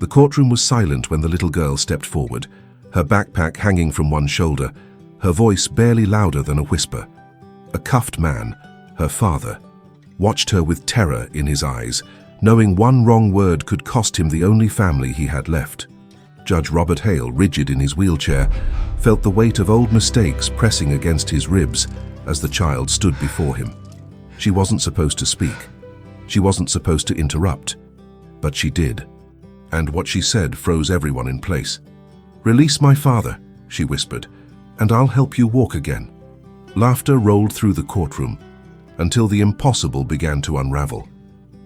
The courtroom was silent when the little girl stepped forward, her backpack hanging from one shoulder, her voice barely louder than a whisper. A cuffed man, her father, watched her with terror in his eyes, knowing one wrong word could cost him the only family he had left. Judge Robert Hale, rigid in his wheelchair, felt the weight of old mistakes pressing against his ribs as the child stood before him. She wasn't supposed to speak. She wasn't supposed to interrupt. But she did. And what she said froze everyone in place. "Release my father," she whispered, "and I'll help you walk again." Laughter rolled through the courtroom until the impossible began to unravel.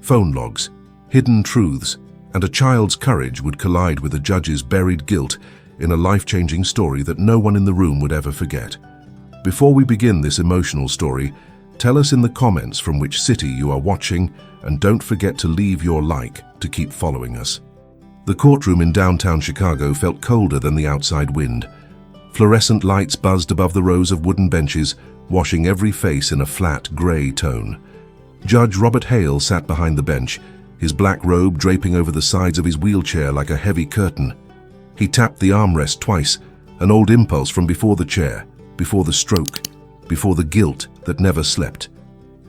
Phone logs, hidden truths, and a child's courage would collide with a judge's buried guilt in a life-changing story that no one in the room would ever forget. Before we begin this emotional story, tell us in the comments from which city you are watching, and don't forget to leave your like to keep following us. The courtroom in downtown Chicago felt colder than the outside wind. Fluorescent lights buzzed above the rows of wooden benches, washing every face in a flat, grey tone. Judge Robert Hale sat behind the bench, his black robe draping over the sides of his wheelchair like a heavy curtain. He tapped the armrest twice, an old impulse from before the chair, before the stroke, before the guilt that never slept.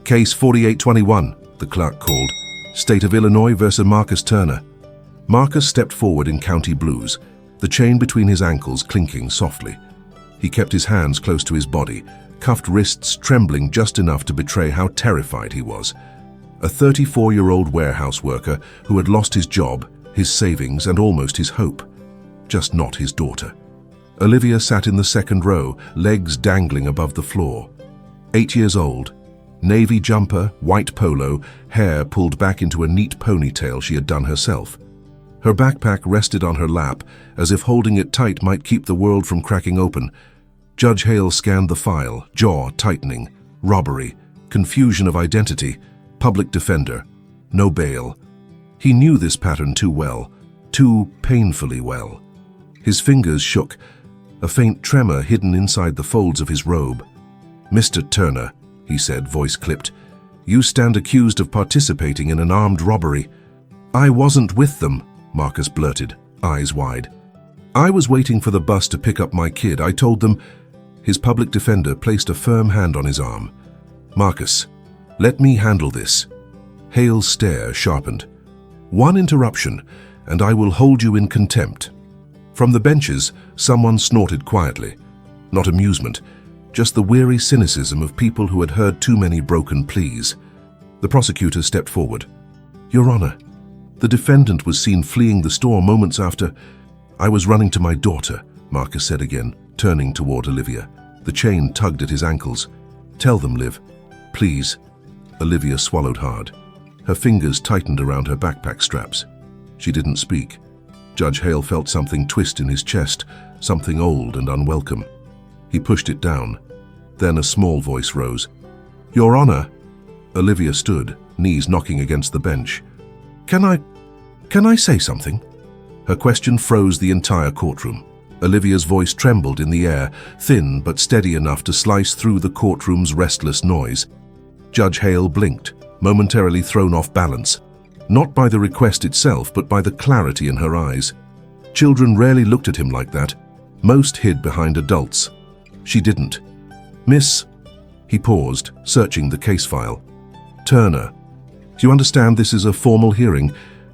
"Case 4821, the clerk called. State of Illinois versus Marcus Turner." Marcus stepped forward in county blues, the chain between his ankles clinking softly. He kept his hands close to his body, cuffed wrists trembling just enough to betray how terrified he was. A 34-year-old warehouse worker who had lost his job, his savings, and almost his hope. Just not his daughter. Olivia sat in the second row, legs dangling above the floor. 8 years old, navy jumper, white polo, hair pulled back into a neat ponytail she had done herself. Her backpack rested on her lap, as if holding it tight might keep the world from cracking open. Judge Hale scanned the file, jaw tightening. Robbery, confusion of identity, public defender, no bail. He knew this pattern too well, too painfully well. His fingers shook, a faint tremor hidden inside the folds of his robe. "Mr. Turner," he said, voice clipped, "you stand accused of participating in an armed robbery." "I wasn't with them," Marcus blurted, eyes wide. "I was waiting for the bus to pick up my kid. I told them—" His public defender placed a firm hand on his arm. "Marcus, let me handle this." Hale's stare sharpened. "One interruption, and I will hold you in contempt." From the benches, someone snorted quietly. Not amusement, just the weary cynicism of people who had heard too many broken pleas. The prosecutor stepped forward. "Your Honor, the defendant was seen fleeing the store moments after—" "I was running to my daughter," Marcus said again, turning toward Olivia. The chain tugged at his ankles. "Tell them, Liv. Please." Olivia swallowed hard. Her fingers tightened around her backpack straps. She didn't speak. Judge Hale felt something twist in his chest, something old and unwelcome. He pushed it down. Then a small voice rose. "Your Honor." Olivia stood, knees knocking against the bench. Can I say something?" Her question froze the entire courtroom. Olivia's voice trembled in the air, thin but steady enough to slice through the courtroom's restless noise. Judge Hale blinked, momentarily thrown off balance. Not by the request itself, but by the clarity in her eyes. Children rarely looked at him like that. Most hid behind adults. She didn't. "Miss—" He paused, searching the case file. "Turner. You understand this is a formal hearing.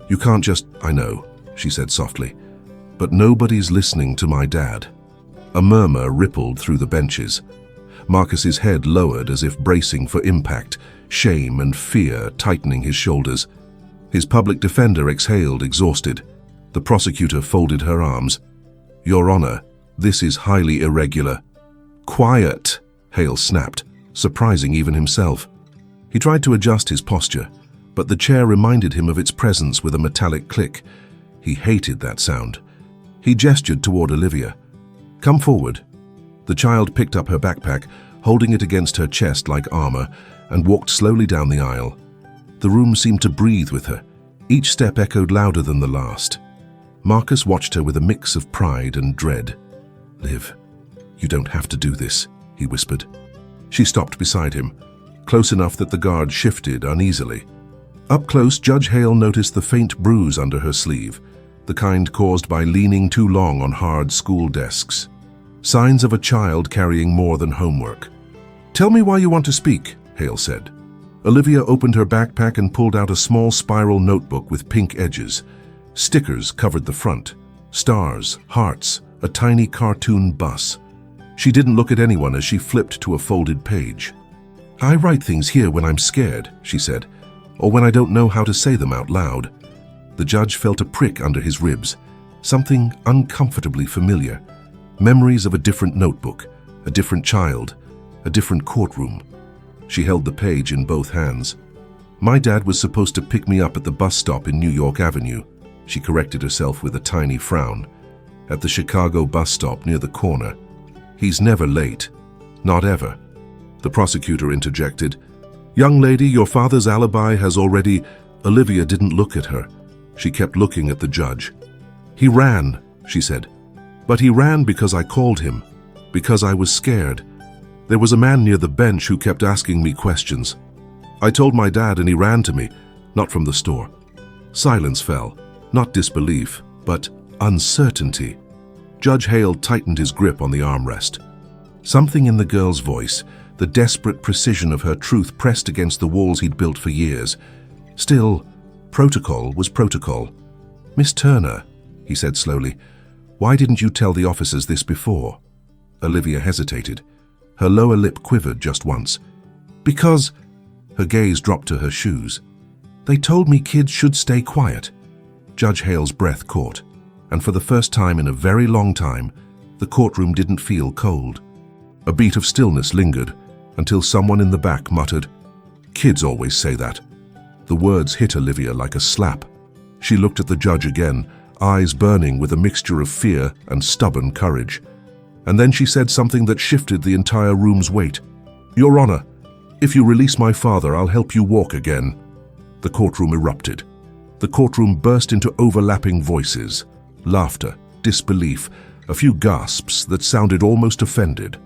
You can't just—" "I know," she said softly. "But nobody's listening to my dad." A murmur rippled through the benches. Marcus's head lowered as if bracing for impact, shame and fear tightening his shoulders. His public defender exhaled, exhausted. The prosecutor folded her arms. "Your Honor, this is highly irregular." "Quiet," Hale snapped, surprising even himself. He tried to adjust his posture, but the chair reminded him of its presence with a metallic click. He hated that sound. He gestured toward Olivia. "Come forward." The child picked up her backpack, holding it against her chest like armor, and walked slowly down the aisle. The room seemed to breathe with her. Each step echoed louder than the last. Marcus watched her with a mix of pride and dread. "Liv, you don't have to do this," he whispered. She stopped beside him, close enough that the guard shifted uneasily. Up close, Judge Hale noticed the faint bruise under her sleeve. the kind caused by leaning too long on hard school desks. Signs of a child carrying more than homework. "Tell me why you want to speak," Hale said. Olivia opened her backpack and pulled out a small spiral notebook with pink edges. Stickers covered the front. Stars, hearts, a tiny cartoon bus. She didn't look at anyone as she flipped to a folded page. "I write things here when I'm scared," she said, "or when I don't know how to say them out loud." The judge felt a prick under his ribs, something uncomfortably familiar. Memories of a different notebook, a different child, a different courtroom. She held the page in both hands. "My dad was supposed to pick me up at the bus stop in New York Avenue," she corrected herself with a tiny frown. "At the Chicago bus stop near the corner. He's never late. Not ever." The prosecutor interjected. "Young lady, your father's alibi has already—" Olivia didn't look at her. She kept looking at the judge. "He ran," she said. "But he ran because I called him. Because I was scared. There was a man near the bench who kept asking me questions. I told my dad and he ran to me, not from the store." Silence fell. Not disbelief, but uncertainty. Judge Hale tightened his grip on the armrest. Something in the girl's voice, the desperate precision of her truth pressed against the walls he'd built for years. Still, protocol was protocol. "Miss Turner," he said slowly, "why didn't you tell the officers this before?" Olivia hesitated. Her lower lip quivered just once. "Because—" Her gaze dropped to her shoes. "They told me kids should stay quiet." Judge Hale's breath caught, and for the first time in a very long time, the courtroom didn't feel cold. A beat of stillness lingered until someone in the back muttered, "Kids always say that." The words hit Olivia like a slap. She looked at the judge again, eyes burning with a mixture of fear and stubborn courage. And then she said something that shifted the entire room's weight. "Your Honor, if you release my father, I'll help you walk again." The courtroom erupted. The courtroom burst into overlapping voices, laughter, disbelief, a few gasps that sounded almost offended.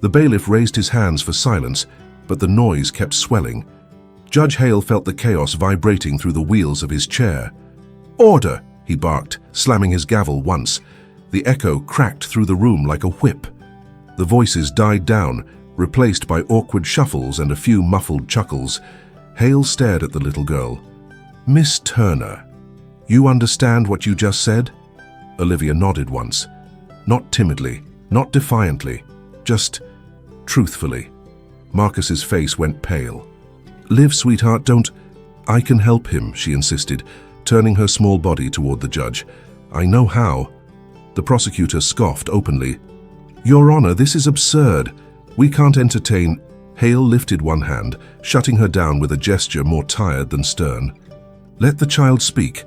The bailiff raised his hands for silence, but the noise kept swelling. Judge Hale felt the chaos vibrating through the wheels of his chair. "Order!" he barked, slamming his gavel once. The echo cracked through the room like a whip. The voices died down, replaced by awkward shuffles and a few muffled chuckles. Hale stared at the little girl. "Miss Turner, you understand what you just said?" Olivia nodded once. Not timidly, not defiantly, just truthfully. Marcus's face went pale. "Liv, sweetheart, don't—" "I can help him," she insisted, turning her small body toward the judge. "I know how." The prosecutor scoffed openly. "Your Honor, this is absurd. We can't entertain—" Hale lifted one hand, shutting her down with a gesture more tired than stern. "Let the child speak."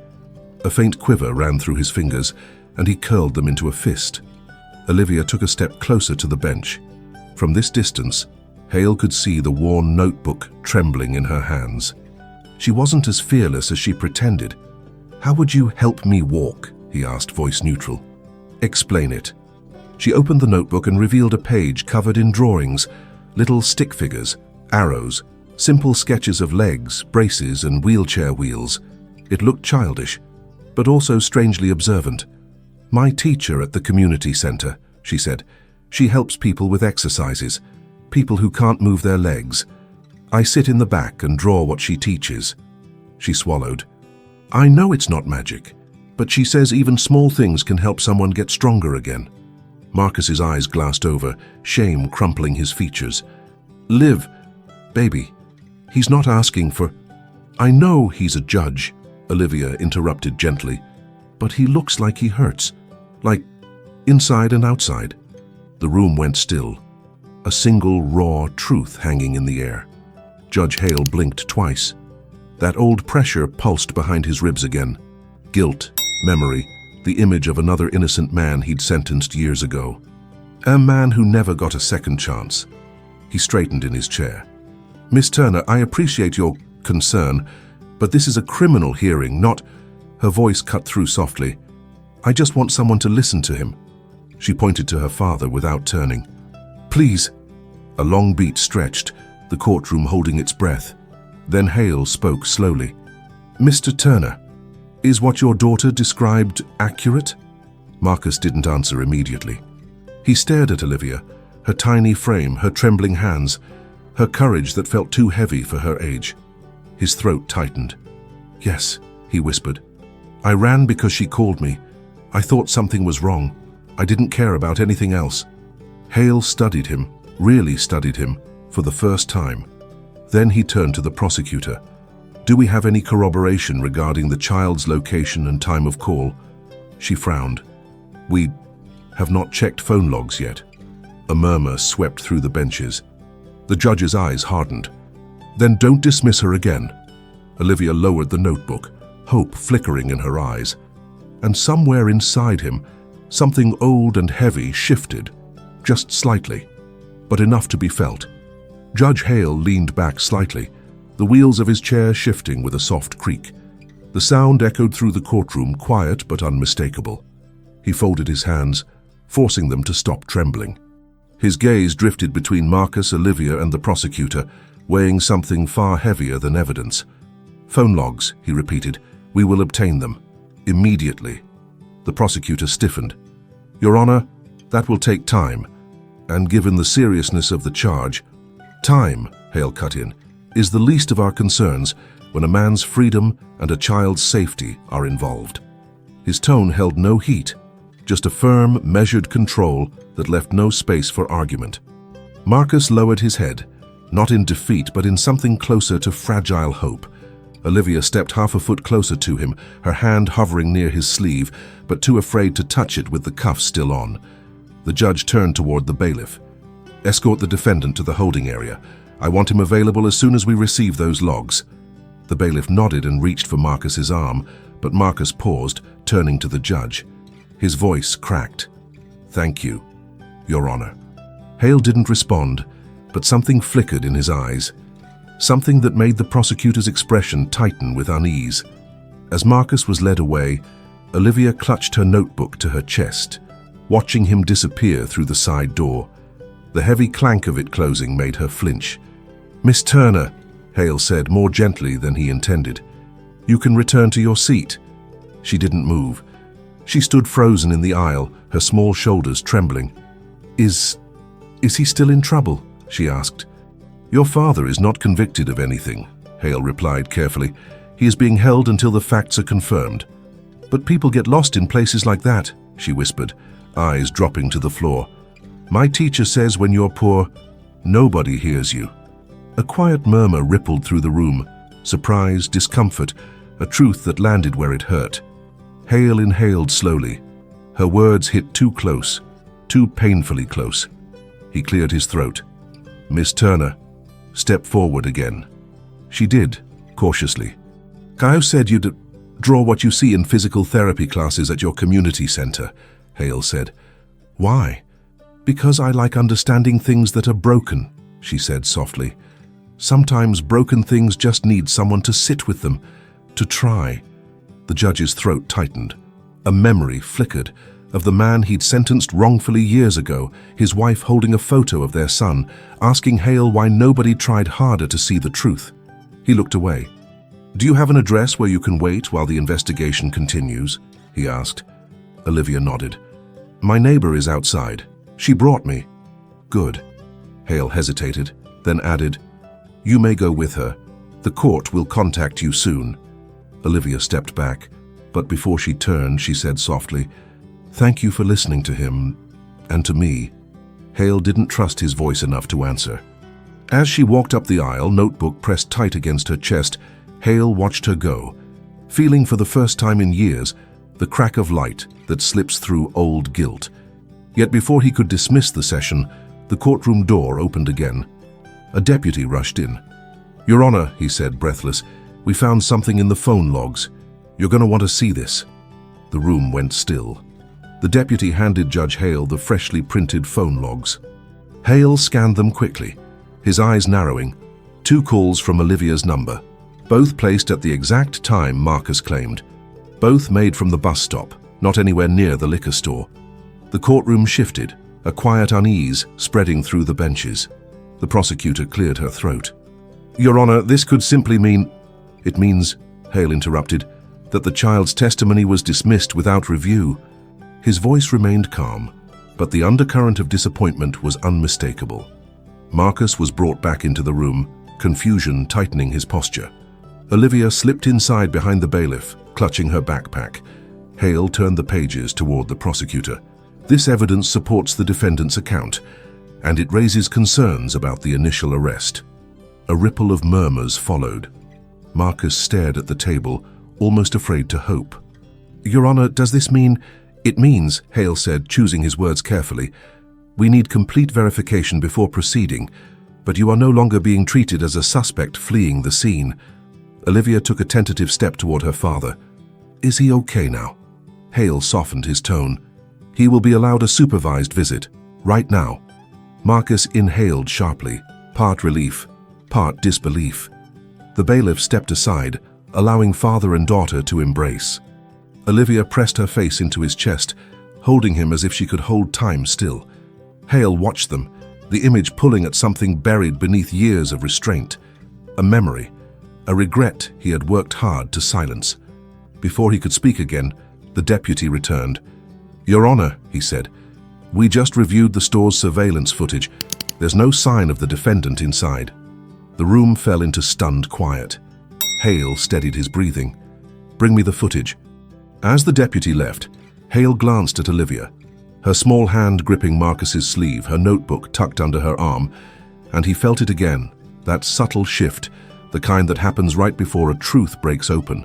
A faint quiver ran through his fingers, and he curled them into a fist. Olivia took a step closer to the bench. From this distance, Hale could see the worn notebook trembling in her hands. She wasn't as fearless as she pretended. "How would you help me walk?" he asked, voice neutral. "Explain it." She opened the notebook and revealed a page covered in drawings, little stick figures, arrows, simple sketches of legs, braces, and wheelchair wheels. It looked childish, but also strangely observant. "My teacher at the community center," she said. "She helps people with exercises, people who can't move their legs. I sit in the back and draw what she teaches." She swallowed. "I know it's not magic, but she says even small things can help someone get stronger again." Marcus's eyes glassed over, shame crumpling his features. "Liv, baby, he's not asking for—" "I know he's a judge," Olivia interrupted gently, "but he looks like he hurts, like inside and outside." The room went still, a single raw truth hanging in the air. Judge Hale blinked twice. That old pressure pulsed behind his ribs again. Guilt, memory, the image of another innocent man he'd sentenced years ago. A man who never got a second chance. He straightened in his chair. "Miss Turner, I appreciate your concern, but this is a criminal hearing, not—" Her voice cut through softly. "I just want someone to listen to him." She pointed to her father without turning. "Please." A long beat stretched, the courtroom holding its breath. Then Hale spoke slowly. "Mr. Turner, Is what your daughter described accurate? Marcus didn't answer immediately. He stared at Olivia, her tiny frame, her trembling hands, her courage that felt too heavy for her age. His throat tightened. Yes, he whispered. I ran because she called me. I thought something was wrong. I didn't care about anything else. Hale studied him, really studied him, for the first time. Then he turned to the prosecutor. Do we have any corroboration regarding the child's location and time of call? She frowned. We have not checked phone logs yet. A murmur swept through the benches. The judge's eyes hardened. Then don't dismiss her again. Olivia lowered the notebook, hope flickering in her eyes. And somewhere inside him, something old and heavy shifted, just slightly, but enough to be felt. Judge Hale leaned back slightly, the wheels of his chair shifting with a soft creak. The sound echoed through the courtroom, quiet but unmistakable. He folded his hands, forcing them to stop trembling. His gaze drifted between Marcus, Olivia, and the prosecutor, weighing something far heavier than evidence. Phone logs, he repeated. We will obtain them. Immediately. The prosecutor stiffened. Your Honor, that will take time. And given the seriousness of the charge, time, Hale cut in, is the least of our concerns when a man's freedom and a child's safety are involved. His tone held no heat, just a firm, measured control that left no space for argument. Marcus lowered his head, not in defeat but in something closer to fragile hope. Olivia stepped half a foot closer to him, her hand hovering near his sleeve, but too afraid to touch it with the cuffs still on. The judge turned toward the bailiff. Escort the defendant to the holding area. I want him available as soon as we receive those logs. The bailiff nodded and reached for Marcus's arm, but Marcus paused, turning to the judge. His voice cracked. Thank you, Your Honor. Hale didn't respond, but something flickered in his eyes. Something that made the prosecutor's expression tighten with unease. As Marcus was led away, Olivia clutched her notebook to her chest, watching him disappear through the side door. The heavy clank of it closing made her flinch. Miss Turner, Hale said more gently than he intended. You can return to your seat. She didn't move. She stood frozen in the aisle, her small shoulders trembling. Is he still in trouble? She asked. Your father is not convicted of anything, Hale replied carefully. He is being held until the facts are confirmed. But people get lost in places like that, she whispered, eyes dropping to the floor. My teacher says when you're poor, nobody hears you. A quiet murmur rippled through the room, surprise, discomfort, a truth that landed where it hurt. Hale inhaled slowly. Her words hit too close, too painfully close. He cleared his throat. Miss Turner, step forward again. She did, cautiously. Caio said you'd draw what you see in physical therapy classes at your community center, Hale said. Why? Because I like understanding things that are broken, she said softly. Sometimes broken things just need someone to sit with them, to try. The judge's throat tightened. A memory flickered of the man he'd sentenced wrongfully years ago, his wife holding a photo of their son, asking Hale why nobody tried harder to see the truth. He looked away. Do you have an address where you can wait while the investigation continues? He asked. Olivia nodded. My neighbor is outside. She brought me. Good. Hale hesitated, then added, You may go with her. The court will contact you soon. Olivia stepped back, but before she turned, she said softly, Thank you for listening to him, and to me. Hale didn't trust his voice enough to answer. As she walked up the aisle, notebook pressed tight against her chest, Hale watched her go, feeling for the first time in years the crack of light that slips through old guilt. Yet before he could dismiss the session, the courtroom door opened again. A deputy rushed in. Your Honor, he said, breathless, we found something in the phone logs. You're going to want to see this. The room went still. The deputy handed Judge Hale the freshly printed phone logs. Hale scanned them quickly, his eyes narrowing. 2 calls from Olivia's number, both placed at the exact time Marcus claimed. Both made from the bus stop, not anywhere near the liquor store. The courtroom shifted, a quiet unease spreading through the benches. The prosecutor cleared her throat. Your Honor, this could simply mean... It means, Hale interrupted, that the child's testimony was dismissed without review. His voice remained calm, but the undercurrent of disappointment was unmistakable. Marcus was brought back into the room, confusion tightening his posture. Olivia slipped inside behind the bailiff, clutching her backpack. Hale turned the pages toward the prosecutor. This evidence supports the defendant's account, and it raises concerns about the initial arrest. A ripple of murmurs followed. Marcus stared at the table, almost afraid to hope. "Your Honor, does this mean—" "It means," Hale said, choosing his words carefully, "we need complete verification before proceeding, but you are no longer being treated as a suspect fleeing the scene." Olivia took a tentative step toward her father. "Is he okay now?" Hale softened his tone. "He will be allowed a supervised visit, right now." Marcus inhaled sharply, part relief, part disbelief. The bailiff stepped aside, allowing father and daughter to embrace. Olivia pressed her face into his chest, holding him as if she could hold time still. Hale watched them, the image pulling at something buried beneath years of restraint. A memory, a regret he had worked hard to silence. Before he could speak again, the deputy returned. "Your Honor," he said, "we just reviewed the store's surveillance footage. There's no sign of the defendant inside." The room fell into stunned quiet. Hale steadied his breathing. "Bring me the footage." As the deputy left, Hale glanced at Olivia, her small hand gripping Marcus's sleeve, her notebook tucked under her arm, and he felt it again, that subtle shift, the kind that happens right before a truth breaks open.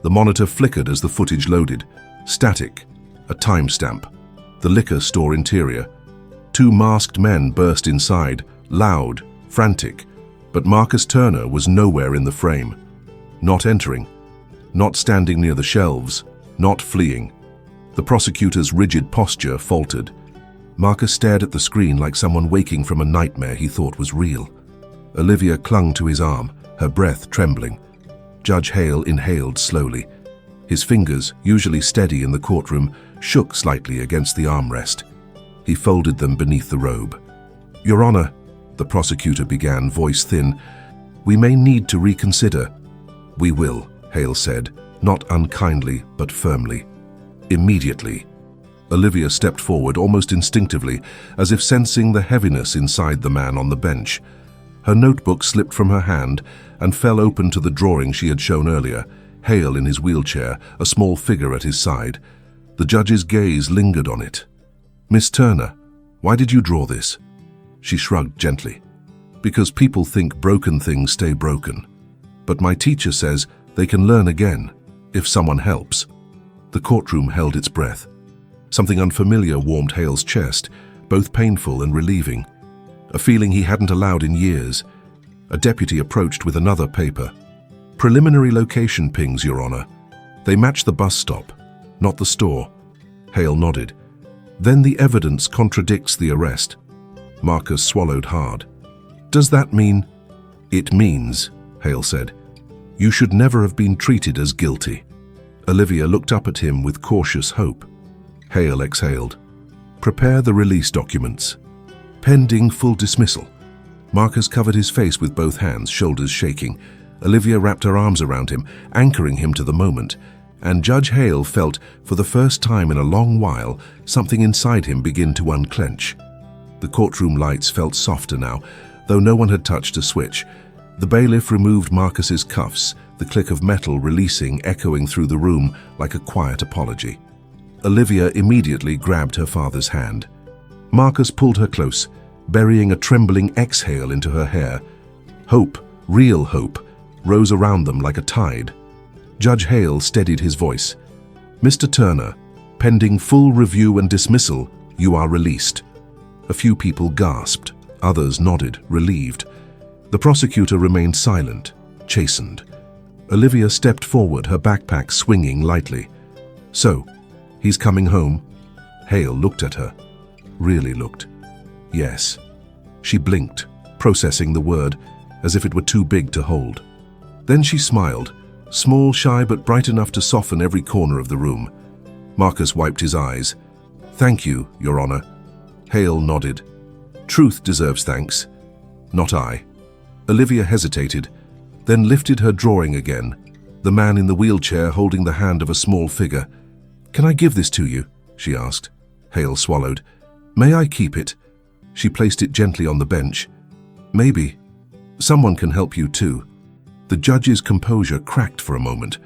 The monitor flickered as the footage loaded. Static, a timestamp. The liquor store interior. Two masked men burst inside, loud, frantic, but Marcus Turner was nowhere in the frame. Not entering, not standing near the shelves, not fleeing. The prosecutor's rigid posture faltered. Marcus stared at the screen like someone waking from a nightmare he thought was real. Olivia clung to his arm, her breath trembling. Judge Hale inhaled slowly. His fingers, usually steady in the courtroom, shook slightly against the armrest. He folded them beneath the robe. "Your Honor," the prosecutor began, voice thin, "we may need to reconsider." "We will," Hale said, not unkindly but firmly. "Immediately." Olivia stepped forward almost instinctively, as if sensing the heaviness inside the man on the bench. Her notebook slipped from her hand and fell open to the drawing she had shown earlier, Hale in his wheelchair, a small figure at his side. The judge's gaze lingered on it. "Miss Turner, why did you draw this?" She shrugged gently. "Because people think broken things stay broken. But my teacher says they can learn again, if someone helps." The courtroom held its breath. Something unfamiliar warmed Hale's chest, both painful and relieving. A feeling he hadn't allowed in years. A deputy approached with another paper. "Preliminary location pings, Your Honor. They match the bus stop, not the store." Hale nodded. "Then the evidence contradicts the arrest." Marcus swallowed hard. "Does that mean—" "It means," Hale said, "you should never have been treated as guilty." Olivia looked up at him with cautious hope. Hale exhaled. "Prepare the release documents. Pending full dismissal." Marcus covered his face with both hands, shoulders shaking. Olivia wrapped her arms around him, anchoring him to the moment, and Judge Hale felt, for the first time in a long while, something inside him begin to unclench. The courtroom lights felt softer now, though no one had touched a switch. The bailiff removed Marcus's cuffs, the click of metal releasing, echoing through the room like a quiet apology. Olivia immediately grabbed her father's hand. Marcus pulled her close, burying a trembling exhale into her hair. Hope, real hope, rose around them like a tide. Judge Hale steadied his voice. "Mr. Turner, pending full review and dismissal, you are released." A few people gasped, others nodded, relieved. The prosecutor remained silent, chastened. Olivia stepped forward, her backpack swinging lightly. "So, he's coming home?" Hale looked at her. Really looked. "Yes." She blinked, processing the word, as if it were too big to hold. Then she smiled, small, shy, but bright enough to soften every corner of the room. Marcus wiped his eyes. "Thank you, Your Honor." Hale nodded. "Truth deserves thanks, not I." Olivia hesitated, then lifted her drawing again. the man in the wheelchair holding the hand of a small figure. "Can I give this to you?" she asked. Hale swallowed. "May I keep it?" She placed it gently on the bench. "Maybe. Someone can help you too." The judge's composure cracked for a moment,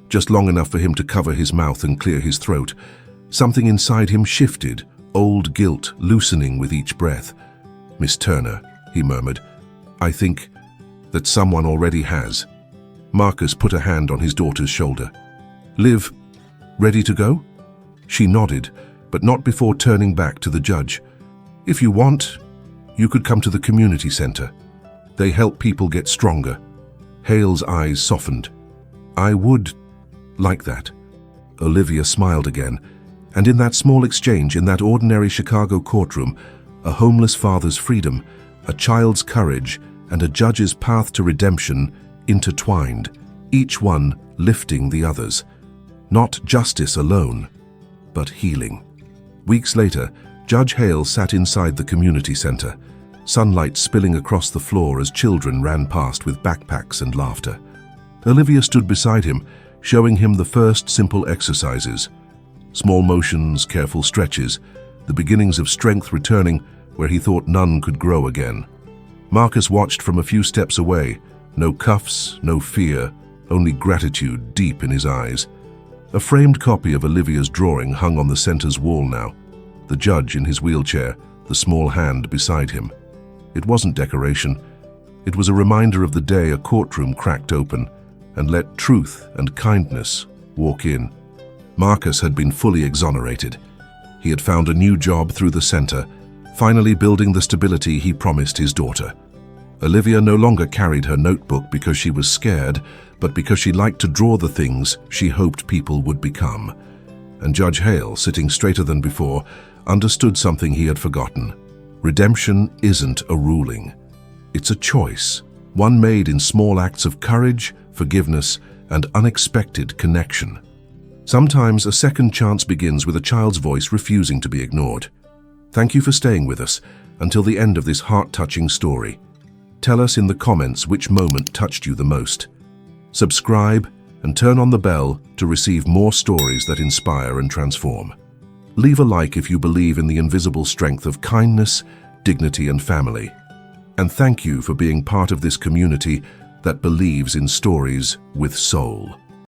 just long enough for him to cover his mouth and clear his throat. Something inside him shifted, old guilt loosening with each breath. "Miss Turner," he murmured, "I think that someone already has." Marcus put a hand on his daughter's shoulder. "Liv, ready to go?" She nodded, but not before turning back to the judge. "If you want, you could come to the community center. They help people get stronger." Hale's eyes softened. "I would like that." Olivia smiled again, and in that small exchange, in that ordinary Chicago courtroom, a homeless father's freedom, a child's courage, and a judge's path to redemption intertwined, each one lifting the others. Not justice alone, but healing. Weeks later, Judge Hale sat inside the community center, sunlight spilling across the floor as children ran past with backpacks and laughter. Olivia stood beside him, showing him the first simple exercises. Small motions, careful stretches, the beginnings of strength returning where he thought none could grow again. Marcus watched from a few steps away, no cuffs, no fear, only gratitude deep in his eyes. A framed copy of Olivia's drawing hung on the center's wall now, the judge in his wheelchair, the small hand beside him. It wasn't decoration. It was a reminder of the day a courtroom cracked open and let truth and kindness walk in. Marcus had been fully exonerated. He had found a new job through the center, finally building the stability he promised his daughter. Olivia no longer carried her notebook because she was scared, but because she liked to draw the things she hoped people would become. And Judge Hale, sitting straighter than before, understood something he had forgotten. Redemption isn't a ruling. It's a choice, one made in small acts of courage, forgiveness, and unexpected connection. Sometimes a second chance begins with a child's voice refusing to be ignored. Thank you for staying with us until the end of this heart-touching story. Tell us in the comments which moment touched you the most. Subscribe and turn on the bell to receive more stories that inspire and transform. Leave a like if you believe in the invisible strength of kindness, dignity, and family. And thank you for being part of this community that believes in stories with soul.